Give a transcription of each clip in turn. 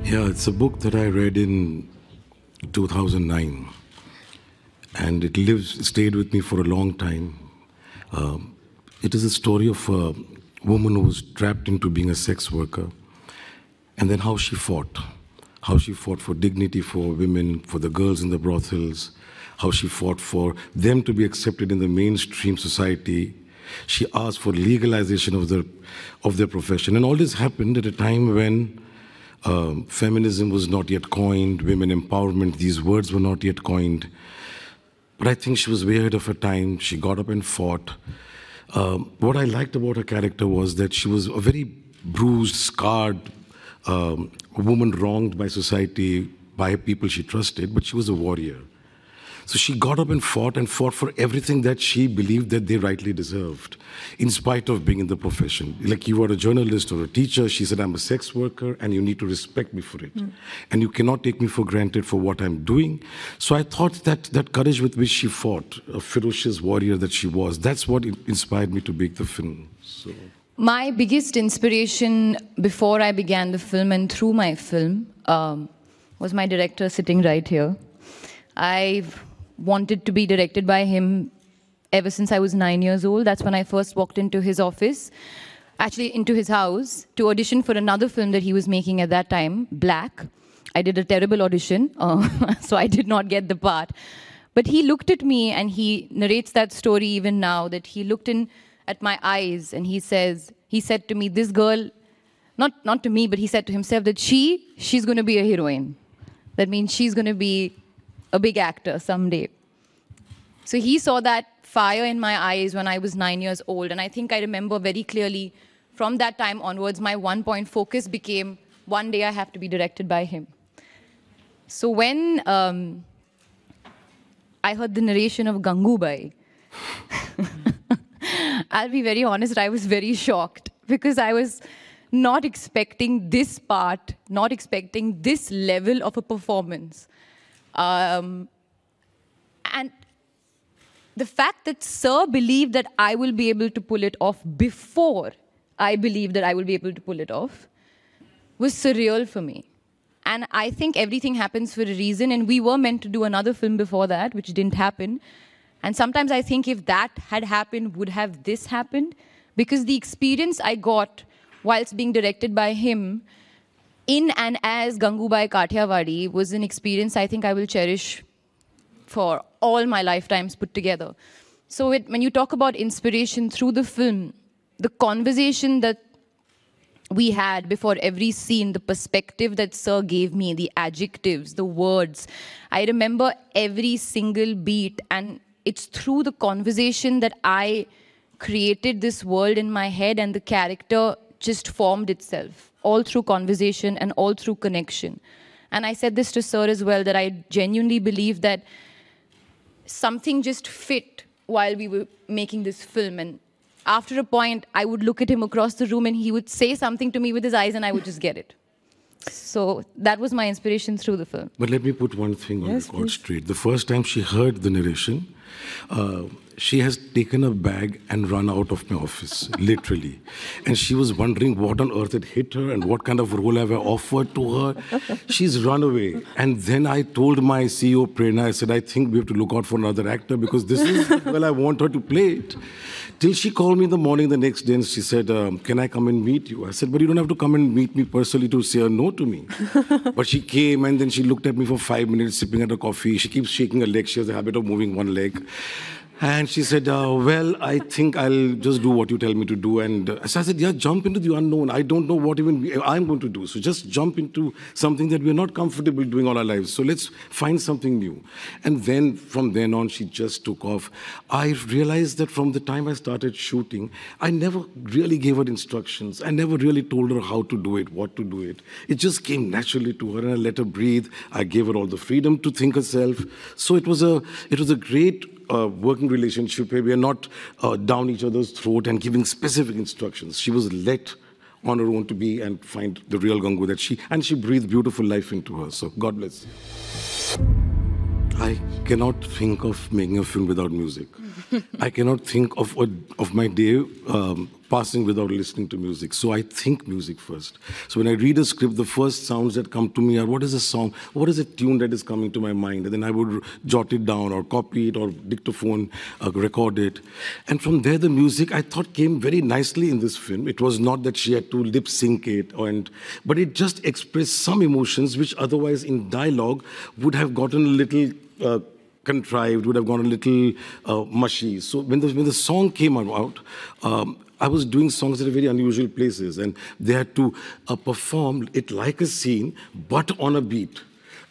Yeah, it's a book that I read in 2009, and stayed with me for a long time. It is a story of a woman who was trapped into being a sex worker, and then how she fought for dignity for women, for the girls in the brothels, how she fought for them to be accepted in the mainstream society. She asked for legalization of their profession, and all this happened at a time when feminism was not yet coined, women empowerment, these words were not yet coined. But I think she was way ahead of her time. She got up and fought. What I liked about her character was that she was a very bruised, scarred woman, wronged by society, by people she trusted, but she was a warrior. So she got up and fought for everything that she believed that they rightly deserved, in spite of being in the profession. Like, you are a journalist or a teacher, she said, I'm a sex worker and you need to respect me for it. And you cannot take me for granted for what I'm doing. So I thought that courage with which she fought, a ferocious warrior that she was, that's what inspired me to make the film. So. My biggest inspiration before I began the film and through my film was my director sitting right here. I've wanted to be directed by him ever since I was 9 years old. That's when I first walked into his office, actually into his house, to audition for another film that he was making at that time, Black. I did a terrible audition, so I did not get the part. But he looked at me, and he narrates that story even now, that he looked in at my eyes and he said to me, this girl, not to me, but he said to himself that she's going to be a heroine. That means she's going to be a big actor someday. So he saw that fire in my eyes when I was 9 years old. And I think I remember very clearly from that time onwards, my one-point focus became, one day I have to be directed by him. So when I heard the narration of Gangubai, I'll be very honest, I was very shocked, because I was not expecting this part, not expecting this level of a performance. And the fact that Sir believed that I will be able to pull it off before I believed that I will be able to pull it off was surreal for me. And I think everything happens for a reason, and we were meant to do another film before that, which didn't happen. And sometimes I think if that had happened, would have this happened? Because the experience I got whilst being directed by him in and as Gangubai Kathiawadi was an experience I think I will cherish for all my lifetimes put together. So when you talk about inspiration through the film, the conversation that we had before every scene, the perspective that Sir gave me, the adjectives, the words, I remember every single beat, and it's through the conversation that I created this world in my head, and the character just formed itself, all through conversation and all through connection. And I said this to Sir as well, that I genuinely believe that something just fit while we were making this film. And after a point, I would look at him across the room and he would say something to me with his eyes and I would just get it. So that was my inspiration through the film. But let me put one thing on record straight. The first time she heard the narration, she has taken a bag and run out of my office, literally. And she was wondering what on earth had hit her and what kind of role have I offered to her. She's run away. And then I told my CEO, Prerna, I said, I think we have to look out for another actor because this is, well, I want her to play it. Till she called me in the morning the next day and she said, can I come and meet you? I said, but you don't have to come and meet me personally to say a no to me. But she came and then she looked at me for 5 minutes, sipping at her coffee. She keeps shaking her leg. She has a habit of moving one leg. And she said, well, I think I'll just do what you tell me to do. And so I said, yeah, jump into the unknown. I don't know what even I'm going to do. So just jump into something that we're not comfortable doing all our lives. So let's find something new. And then from then on, she just took off. I realized that from the time I started shooting, I never really gave her instructions. I never really told her how to do it, what to do it. It just came naturally to her and I let her breathe. I gave her all the freedom to think herself. So it was a great working relationship where we are not down each other's throat and giving specific instructions. She was let on her own to be and find the real Gangu that she breathed beautiful life into her. So God bless you. I cannot think of making a film without music. I cannot think of my day passing without listening to music. So I think music first. So when I read a script, the first sounds that come to me are, what is a song? What is a tune that is coming to my mind? And then I would jot it down or copy it or dictaphone, record it. And from there, the music, I thought, came very nicely in this film. It was not that she had to lip sync it, but it just expressed some emotions which otherwise in dialogue would have gotten a little contrived, would have gone a little mushy. So when the song came out, I was doing songs at very unusual places, and they had to perform it like a scene, but on a beat.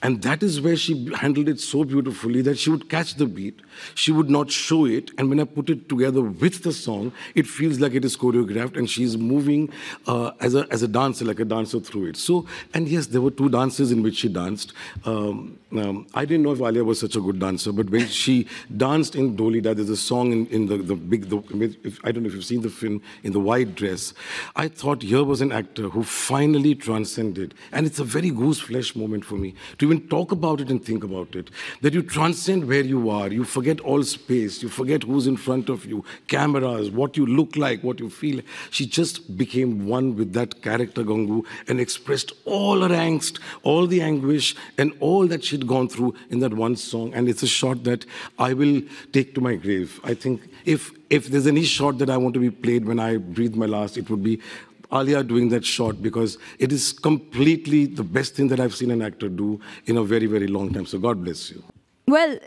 And that is where she handled it so beautifully that she would catch the beat, she would not show it, and when I put it together with the song, it feels like it is choreographed and she's moving as a dancer, like a dancer through it. So, and yes, there were 2 dances in which she danced. I didn't know if Alia was such a good dancer, but when she danced in Dolida, there's a song in the big, I don't know if you've seen the film, in the white dress. I thought here was an actor who finally transcended, and it's a very goose flesh moment for me, to even talk about it and think about it, that you transcend where you are, you forget all space, you forget who's in front of you, cameras, what you look like, what you feel. She just became one with that character, Gangu, and expressed all her angst, all the anguish, and all that she'd gone through in that one song. And it's a shot that I will take to my grave. I think if there's any shot that I want to be played when I breathe my last, it would be Alia doing that shot, because it is completely the best thing that I've seen an actor do in a very, very long time. So God bless you. Well,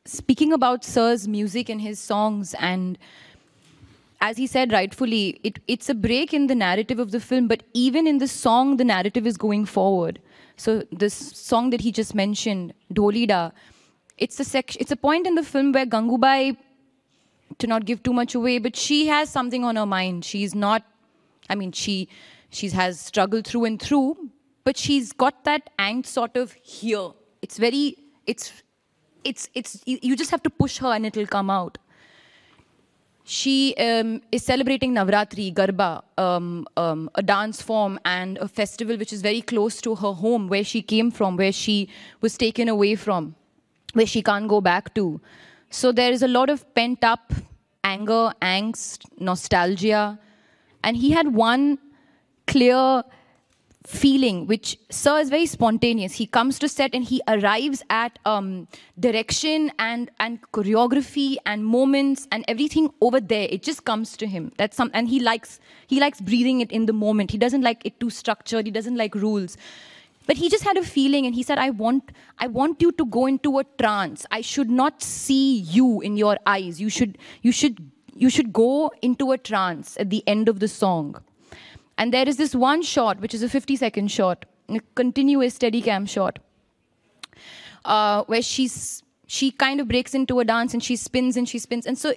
speaking about Sir's music and his songs, and as he said rightfully, it's a break in the narrative of the film, but even in the song, the narrative is going forward. So this song that he just mentioned, Dholida, it's a point in the film where Gangubai, to not give too much away, but she has something on her mind. She's not, I mean, she has struggled through and through, but she's got that angst sort of here. It's very, you just have to push her and it'll come out. She is celebrating Navratri, Garba, a dance form and a festival which is very close to her home, where she came from, where she was taken away from, where she can't go back to. So there is a lot of pent-up anger, angst, nostalgia. And he had one clear feeling, which Sir is very spontaneous. He comes to set and he arrives at direction and choreography and moments and everything over there. It just comes to him. And he likes breathing it in the moment. He doesn't like it too structured. He doesn't like rules. But he just had a feeling, and he said, I want you to go into a trance. I should not see you in your eyes. You should go into a trance at the end of the song. And there is this one shot, which is a 50-second shot, a continuous Steadicam shot, where she kind of breaks into a dance and she spins and she spins. And so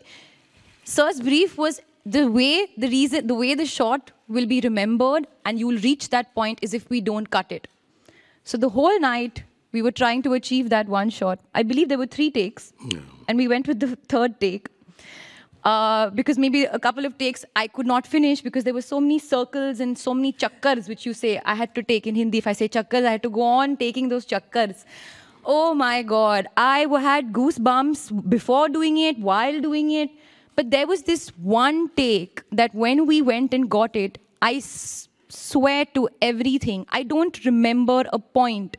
Sir's brief was the way the shot will be remembered and you will reach that point is if we don't cut it. So the whole night, we were trying to achieve that one shot. I believe there were 3 takes, and we went with the 3rd take. Because maybe a couple of takes I could not finish because there were so many circles and so many chakkars, which you say I had to take in Hindi. If I say chakkars, I had to go on taking those chakkars. Oh my God, I had goosebumps before doing it, while doing it. But there was this one take that when we went and got it, I swear to everything, I don't remember a point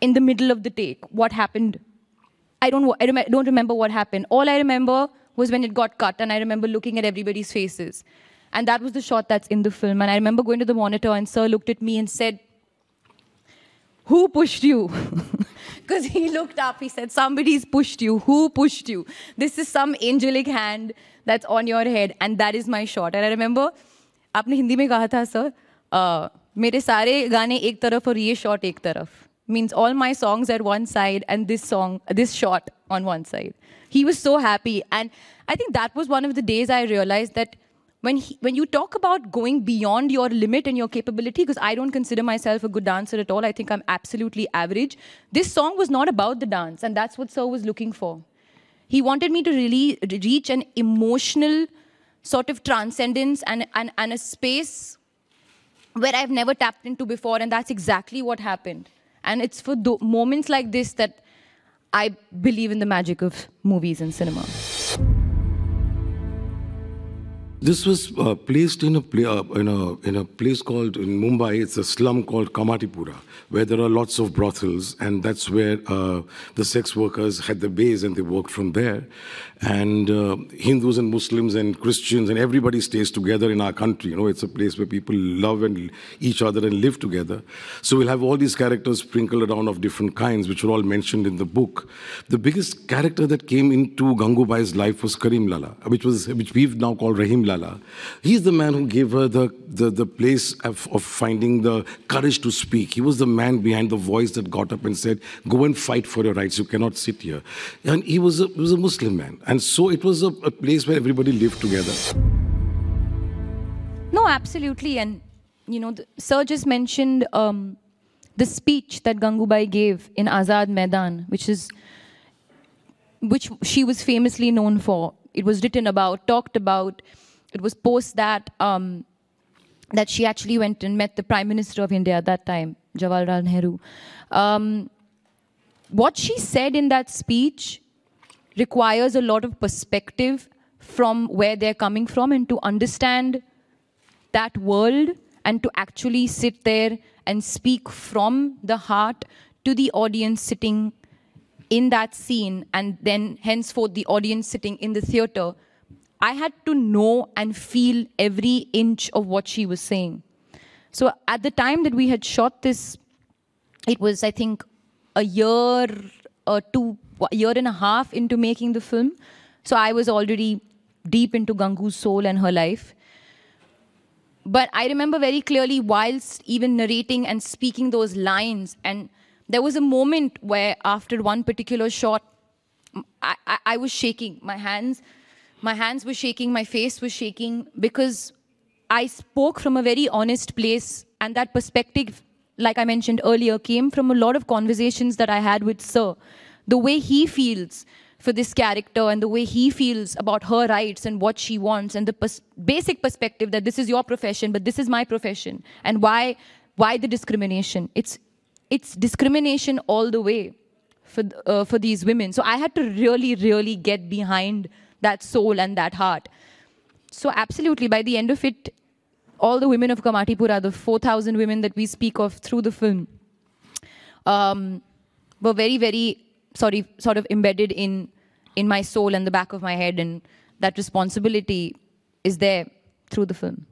in the middle of the take, what happened. I don't remember what happened. All I remember was when it got cut, and I remember looking at everybody's faces. And that was the shot that's in the film. And I remember going to the monitor, and Sir looked at me and said, "Who pushed you?" Because he looked up, he said, "Somebody's pushed you. Who pushed you? This is some angelic hand that's on your head." And that is my shot. And I remember, आपने हिंदी में कहा था, Sir, मेरे सारे गाने एक तरफ और ये shot एक तरफ. Means all my songs at one side and this shot on one side. He was so happy. And I think that was one of the days I realized that when you talk about going beyond your limit and your capability, because I don't consider myself a good dancer at all, I think I'm absolutely average. This song was not about the dance, and that's what Sir was looking for. He wanted me to really reach an emotional sort of transcendence and a space where I've never tapped into before, and that's exactly what happened. And it's for moments like this that I believe in the magic of movies and cinema. This was placed in a place called, in Mumbai, it's a slum called Kamatipura, where there are lots of brothels, and that's where the sex workers had the base and they worked from there. And Hindus and Muslims and Christians and everybody stays together in our country. You know, it's a place where people love and each other and live together. So we'll have all these characters sprinkled around of different kinds, which were all mentioned in the book. The biggest character that came into Gangubai's life was Karim Lala, which we've now called Rahim Lala. He's the man who gave her the place of finding the courage to speak. He was the man behind the voice that got up and said, go and fight for your rights, you cannot sit here. And he was a Muslim man. And so it was a place where everybody lived together. No, absolutely. And, you know, Sir just mentioned the speech that Gangubai gave in Azad Maidan, which she was famously known for. It was written about, talked about. It was post that that she actually went and met the Prime Minister of India at that time, Jawaharlal Nehru. What she said in that speech requires a lot of perspective from where they're coming from, and to understand that world and to actually sit there and speak from the heart to the audience sitting in that scene, and then henceforth the audience sitting in the theater. I had to know and feel every inch of what she was saying. So at the time that we had shot this, it was, I think, a year and a half into making the film. So I was already deep into Gangu's soul and her life. But I remember very clearly, whilst even narrating and speaking those lines, and there was a moment where after one particular shot, I was shaking. My hands were shaking, my face was shaking, because I spoke from a very honest place, and that perspective, like I mentioned earlier, came from a lot of conversations that I had with Sir. The way he feels for this character and the way he feels about her rights and what she wants, and the basic perspective that this is your profession, but this is my profession, and why the discrimination? It's discrimination all the way for these women. So I had to really, really get behind that soul and that heart. So absolutely, by the end of it, all the women of Kamatipura, the 4,000 women that we speak of through the film, were very, very sort of embedded in my soul and the back of my head, and that responsibility is there through the film.